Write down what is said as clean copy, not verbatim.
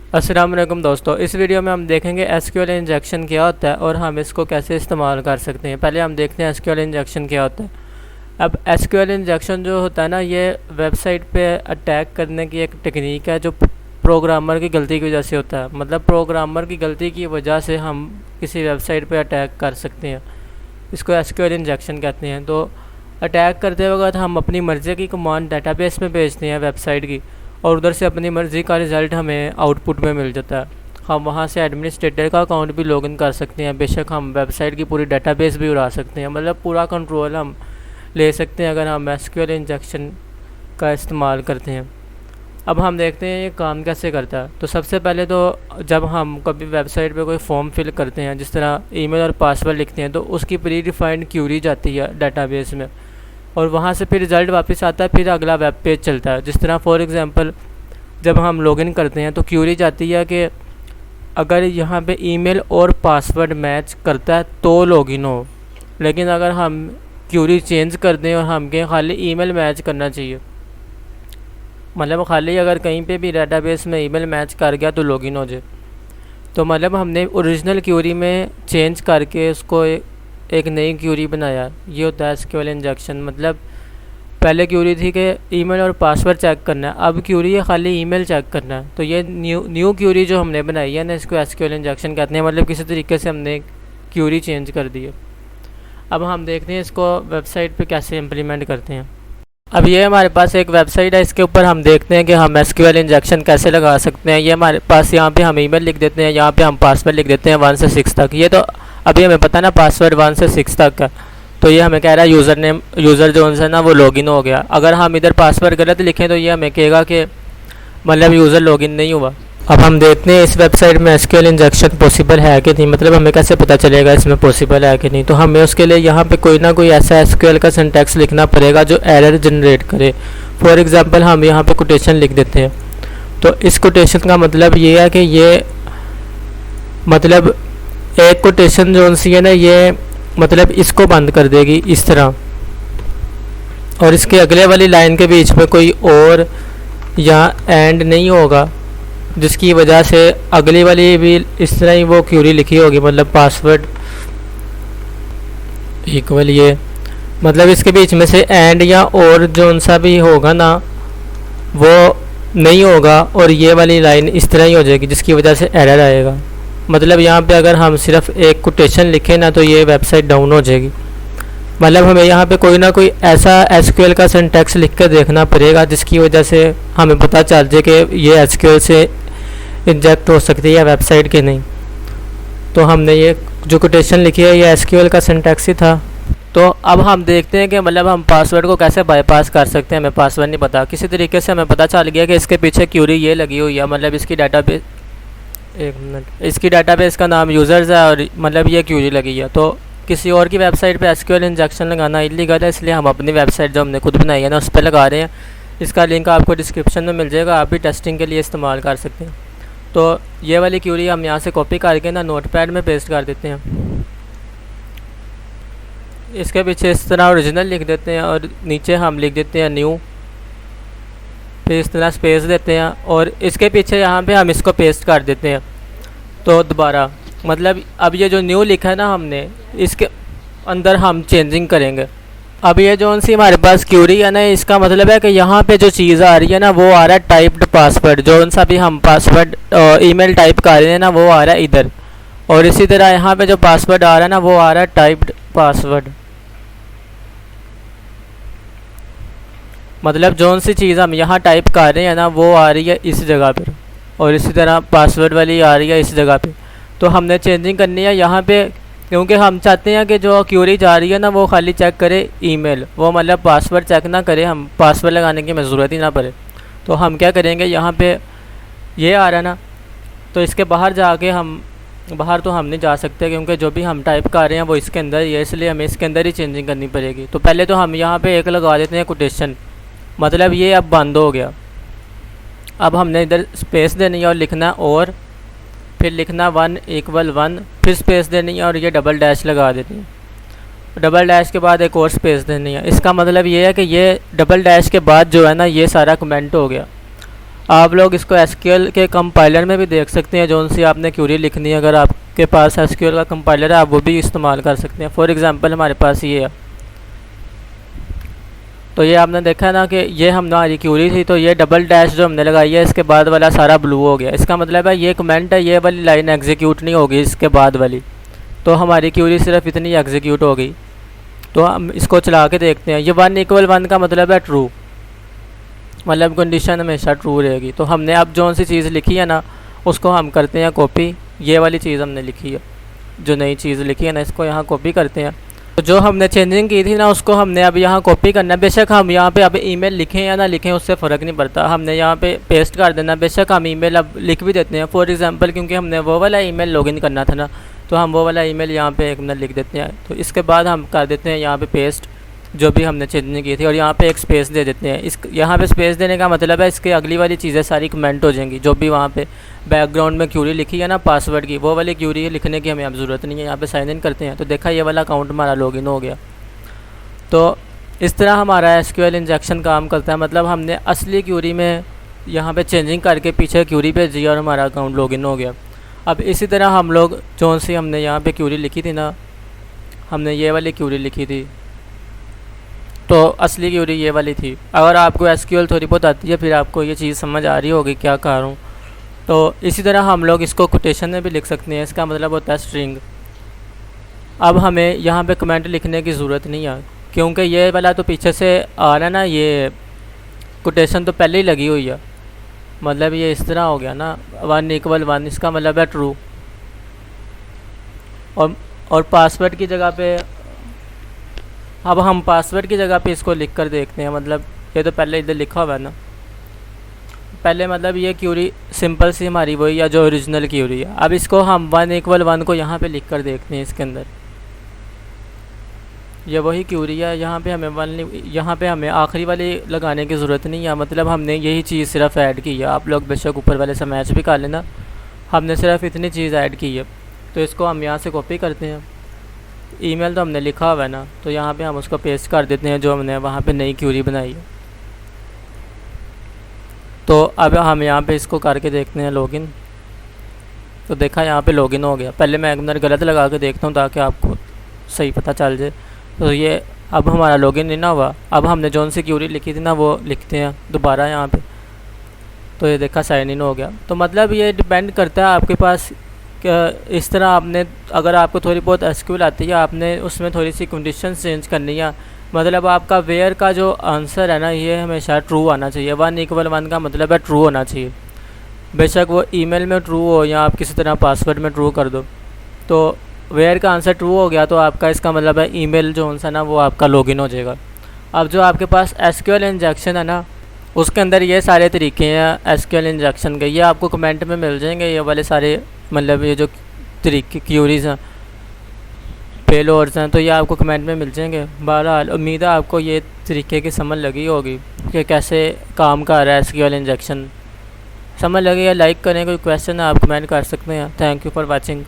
अस्सलाम वालेकुम दोस्तों, इस वीडियो में हम देखेंगे एसक्यूएल इंजेक्शन क्या होता है और हम इसको कैसे इस्तेमाल कर सकते हैं। पहले हम देखते हैं एसक्यूएल इंजेक्शन क्या होता है। अब एसक्यूएल इंजेक्शन जो होता है ना, ये वेबसाइट पे अटैक करने की एक टेक्निक है जो प्रोग्रामर की गलती की वजह से होता है। मतलब प्रोग्रामर की गलती की वजह से हम किसी वेबसाइट पे अटैक कर सकते हैं, इसको एसक्यूएल इंजेक्शन कहते हैं। तो अटैक करते वक्त हम अपनी मर्ज़ी की कमांड डाटाबेस में भेजते हैं वेबसाइट की, और उधर से अपनी मर्ज़ी का रिज़ल्ट हमें आउटपुट में मिल जाता है। हम वहाँ से एडमिनिस्ट्रेटर का अकाउंट भी लॉगिन कर सकते हैं। बेशक हम वेबसाइट की पूरी डाटाबेस भी उड़ा सकते हैं, मतलब पूरा कंट्रोल हम ले सकते हैं अगर हम एसक्यूएल इंजेक्शन का इस्तेमाल करते हैं। अब हम देखते हैं ये काम कैसे करता है। तो सबसे पहले तो जब हम कभी वेबसाइट पे कोई फॉर्म फिल करते हैं, जिस तरह ईमेल और पासवर्ड लिखते हैं, तो उसकी प्री डिफाइंड क्यूरी जाती है डाटाबेस में, और वहाँ से फिर रिज़ल्ट वापस आता है। फिर अगला वेब पेज चलता है। जिस तरह फॉर एग्ज़ाम्पल जब हम लॉगिन करते हैं तो क्यूरी जाती है कि अगर यहाँ पे ईमेल और पासवर्ड मैच करता है तो लॉगिन हो। लेकिन अगर हम क्यूरी चेंज कर दें और हम कहें खाली ईमेल मैच करना चाहिए, मतलब खाली अगर कहीं पे भी डाटाबेस में ईमेल मैच कर गया तो लॉगिन हो जाए, तो मतलब हमने ओरिजिनल क्यूरी में चेंज करके उसको एक नई क्यूरी बनाया। ये होता है एसक्यूएल इंजेक्शन। मतलब पहले क्यूरी थी कि ईमेल और पासवर्ड चेक करना है, अब क्यूरी है खाली ईमेल चेक करना है। तो ये न्यू क्यूरी जो हमने बनाई है ना, इसको एसक्यूएल इंजेक्शन कहते हैं। मतलब किसी तरीके से हमने क्यूरी चेंज कर दी है। अब हम देखते हैं इसको वेबसाइट पे कैसे इम्प्लीमेंट करते हैं। अब ये हमारे पास एक वेबसाइट है, इसके ऊपर हम देखते हैं कि हम एसक्यूएल इंजेक्शन कैसे लगा सकते हैं। ये हमारे पास यहाँ पे हम ईमेल लिख देते हैं, यहाँ पे हम पासवर्ड लिख देते हैं 1 से 6 तक। ये तो अभी हमें पता ना पासवर्ड 1 से 6 तक का, तो ये हमें कह रहा है यूज़र नेम, यूज़र जो है ना वो लॉगिन हो गया। अगर हम इधर पासवर्ड गलत लिखें तो ये हमें कहेगा कि मतलब यूज़र लॉगिन नहीं हुआ। अब हम देखते हैं इस वेबसाइट में एसक्यूएल इंजेक्शन पॉसिबल है कि नहीं, मतलब हमें कैसे पता चलेगा इसमें पॉसिबल है कि नहीं। तो हमें उसके लिए यहाँ पे कोई ना कोई ऐसा एसक्यूएल का सिंटैक्स लिखना पड़ेगा जो एरर जनरेट करे। फॉर एग्ज़ाम्पल हम यहाँ पे कोटेशन लिख देते हैं। तो इस कोटेशन का मतलब ये है कि ये मतलब एक कोटेशन जो सी है ना, ये मतलब इसको बंद कर देगी इस तरह, और इसके अगले वाली लाइन के बीच में कोई और या एंड नहीं होगा, जिसकी वजह से अगली वाली भी इस तरह ही वो क्यूरी लिखी होगी। मतलब पासवर्ड इक्वल ये, मतलब इसके बीच में से एंड या और जो सा भी होगा ना वो नहीं होगा, और ये वाली लाइन इस तरह ही हो जाएगी, जिसकी वजह से एरर आएगा। मतलब यहाँ पे अगर हम सिर्फ एक कोटेशन लिखें ना तो ये वेबसाइट डाउन हो जाएगी। मतलब हमें यहाँ पे कोई ना कोई ऐसा एसक्यूएल का सिंटैक्स लिख कर देखना पड़ेगा जिसकी वजह से हमें पता चल जाए कि ये एसक्यूएल से इंजेक्ट हो सकती है वेबसाइट के नहीं। तो हमने ये जो कोटेशन लिखी है ये एसक्यूएल का सिंटैक्स ही था। तो अब हम देखते हैं कि मतलब हम पासवर्ड को कैसे बाईपास कर सकते हैं। हमें पासवर्ड नहीं पता, किसी तरीके से हमें पता चल गया कि इसके पीछे क्यूरी ये लगी हुई है। मतलब इसकी डाटाबेस, एक मिनट, इसकी डाटाबेस का नाम यूज़र्स है और मतलब ये क्यूरी लगी है। तो किसी और की वेबसाइट पे एसक्यूएल इंजेक्शन लगाना इलीगल है, इसलिए हम अपनी वेबसाइट जो हमने खुद बनाई है ना उस पर लगा रहे हैं। इसका लिंक आपको डिस्क्रिप्शन में मिल जाएगा, आप भी टेस्टिंग के लिए इस्तेमाल कर सकते हैं। तो ये वाली क्यूरी हम यहाँ से कॉपी करके ना नोटपैड में पेस्ट कर देते हैं। इसके पीछे इस तरह ओरिजिनल लिख देते हैं और नीचे हम लिख देते हैं न्यू, फिर इस तरह स्पेस देते हैं और इसके पीछे यहाँ पे हम इसको पेस्ट कर देते हैं। तो दोबारा मतलब अब ये जो न्यू लिखा है ना हमने, इसके अंदर हम चेंजिंग करेंगे। अब ये जो सी हमारे पास क्यूरी है ना, इसका मतलब है कि यहाँ पे जो चीज़ आ रही है ना वो आ रहा है टाइप्ड पासवर्ड। जो सा भी हम पासवर्ड ईमेल टाइप कर रहे हैं ना वो आ रहा है इधर, और इसी तरह यहाँ पे जो पासवर्ड आ रहा है ना वो आ रहा है टाइप्ड पासवर्ड। मतलब जो सी चीज़ हम यहाँ टाइप कर रहे हैं ना वो आ रही है इस जगह पर, और इसी तरह पासवर्ड वाली आ रही है इस जगह पे। तो हमने चेंजिंग करनी है यहाँ पे, क्योंकि हम चाहते हैं कि जो क्यूरी जा रही है ना वो खाली चेक करे ईमेल, वो मतलब पासवर्ड चेक ना करे, हम पासवर्ड लगाने की हमें ज़रूरत ही ना पड़े। तो हम क्या करेंगे, यहाँ पे ये आ रहा है ना, तो इसके बाहर जाके हम बाहर तो हम नहीं जा सकते क्योंकि जो भी हम टाइप कर रहे हैं वो इसके अंदर ही है, इसलिए हमें इसके अंदर ही चेंजिंग करनी पड़ेगी। तो पहले तो हम यहाँ पर एक लगा देते हैं कोटेशन, मतलब ये अब बंद हो गया। अब हमने इधर स्पेस देनी है और लिखना और फिर लिखना 1 = 1, फिर स्पेस देनी है और ये डबल डैश लगा देनी है। डबल डैश के बाद एक और स्पेस देनी है। इसका मतलब ये है कि ये डबल डैश के बाद जो है ना ये सारा कमेंट हो गया। आप लोग इसको एसक्यूएल के कंपाइलर में भी देख सकते हैं, जो सी आपने क्यूरी लिखनी है। अगर आपके पास एसक्यूएल का कंपाइलर है आप वो भी इस्तेमाल कर सकते हैं। फॉर एग्जांपल हमारे पास ये है, तो ये आपने देखा ना कि ये हमारी क्यूरी थी, तो ये डबल डैश जो हमने लगाई है इसके बाद वाला सारा ब्लू हो गया। इसका मतलब है ये कमेंट है, ये वाली लाइन एग्जीक्यूट नहीं होगी इसके बाद वाली, तो हमारी क्यूरी सिर्फ इतनी एग्जीक्यूट हो गई। तो हम इसको चला के देखते हैं। ये 1 = 1 का मतलब है ट्रू, मतलब कंडीशन हमेशा ट्रू रहेगी। तो हमने अब जो सी चीज़ लिखी है ना उसको हम करते हैं कॉपी। ये वाली चीज़ हमने लिखी है, जो नई चीज़ लिखी है ना, इसको यहाँ कॉपी करते हैं। तो जो हमने चेंजिंग की थी ना उसको हमने अब यहाँ कॉपी करना है। बेशक हम यहाँ पे अब ईमेल लिखें या ना लिखें उससे फ़र्क नहीं पड़ता, हमने यहाँ पे पेस्ट कर देना। बेशक हम ईमेल अब लिख भी देते हैं फॉर एग्जांपल, क्योंकि हमने वो वाला ईमेल लॉगिन करना था ना, तो हम वो वाला ईमेल यहाँ पे एक मिनट लिख देते हैं। तो इसके बाद हम कर देते हैं यहाँ पे पेस्ट जो भी हमने चेंजिंग की थी, और यहाँ पे एक स्पेस दे देते हैं। इस यहाँ पे स्पेस देने का मतलब है इसके अगली वाली चीज़ें सारी कमेंट हो जाएंगी। जो भी वहाँ पे बैकग्राउंड में क्यूरी लिखी है ना पासवर्ड की, वो वाली क्यूरी लिखने की हमें अब ज़रूरत नहीं है। यहाँ पे साइन इन करते हैं, तो देखा ये वाला अकाउंट हमारा लॉगिन हो गया। तो इस तरह हमारा एसक्यूएल इंजेक्शन काम करता है। मतलब हमने असली क्यूरी में यहाँ पे चेंजिंग करके पीछे क्यूरी भेजी और हमारा अकाउंट लॉगिन हो गया। अब इसी तरह हम लोग जो सी हमने यहाँ पे क्यूरी लिखी थी ना, हमने ये वाली क्यूरी लिखी थी, तो असली क्यूरी ये वाली थी। अगर आपको एसक्यूएल थोड़ी बहुत आती है फिर आपको ये चीज़ समझ आ रही होगी क्या कर रहा हूँ। तो इसी तरह हम लोग इसको कोटेशन में भी लिख सकते हैं, इसका मतलब होता है स्ट्रिंग। अब हमें यहाँ पे कमेंट लिखने की ज़रूरत नहीं है, क्योंकि ये वाला तो पीछे से आ रहा है ना, ये कोटेशन तो पहले ही लगी हुई है। मतलब ये इस तरह हो गया ना 1 = 1, इसका मतलब है ट्रू। और पासवर्ड की जगह पे अब हम पासवर्ड की जगह पे इसको लिख कर देखते हैं। मतलब ये तो पहले इधर लिखा हुआ है ना, पहले मतलब ये क्यूरी सिंपल सी हमारी वही है जो ओरिजिनल क्यूरी है। अब इसको हम 1 = 1 को यहाँ पे लिख कर देखते हैं। इसके अंदर ये वही क्यूरी है, यहाँ पे हमें आखिरी वाली लगाने की ज़रूरत नहीं है। मतलब हमने यही चीज़ सिर्फ ऐड की है। आप लोग बेशक ऊपर वाले से मैच भी कर लेना, हमने सिर्फ इतनी चीज़ ऐड की है। तो इसको हम यहाँ से कॉपी करते हैं। ईमेल तो हमने लिखा हुआ है ना, तो यहाँ पे हम उसको पेस्ट कर देते हैं जो हमने वहाँ पे नई क्यूरी बनाई है। तो अब हम यहाँ पे इसको करके देखते हैं लॉगिन। तो देखा यहाँ पे लॉगिन हो गया। पहले मैं एक मिनट गलत लगा के देखता हूँ ताकि आपको सही पता चल जाए। तो ये अब हमारा लॉगिन नहीं ना हुआ। अब हमने जो सी क्यूरी लिखी थी ना वो लिखते हैं दोबारा यहाँ पे। तो ये देखा साइन इन हो गया। तो मतलब ये डिपेंड करता है आपके पास इस तरह आपने, अगर आपको थोड़ी बहुत एसक्यूएल आती है, आपने उसमें थोड़ी सी कंडीशन चेंज करनी है। मतलब आपका वेयर का जो आंसर है ना ये हमेशा ट्रू आना चाहिए। 1 = 1 का मतलब है ट्रू होना चाहिए। बेशक वो ईमेल में ट्रू हो या आप किसी तरह पासवर्ड में ट्रू कर दो। तो वेयर का आंसर ट्रू हो गया तो आपका इसका मतलब है ईमेल जो सा ना वो आपका लॉगिन हो जाएगा। अब जो आपके पास एसक्यूएल इंजेक्शन है ना उसके अंदर ये सारे तरीके हैं एसक्यूएल इंजेक्शन के, ये आपको कमेंट में मिल जाएंगे। ये वाले सारे मतलब ये जो तरीके क्यूरीज़ हैं, पेलोड्स हैं, तो ये आपको कमेंट में मिल जाएंगे। बहरहाल उम्मीद है आपको ये तरीके की समझ लगी होगी कि कैसे काम कर रहा है एसक्यूएल इंजेक्शन। समझ लगी है लाइक करें, कोई क्वेश्चन है आप कमेंट कर सकते हैं। Thank you for watching.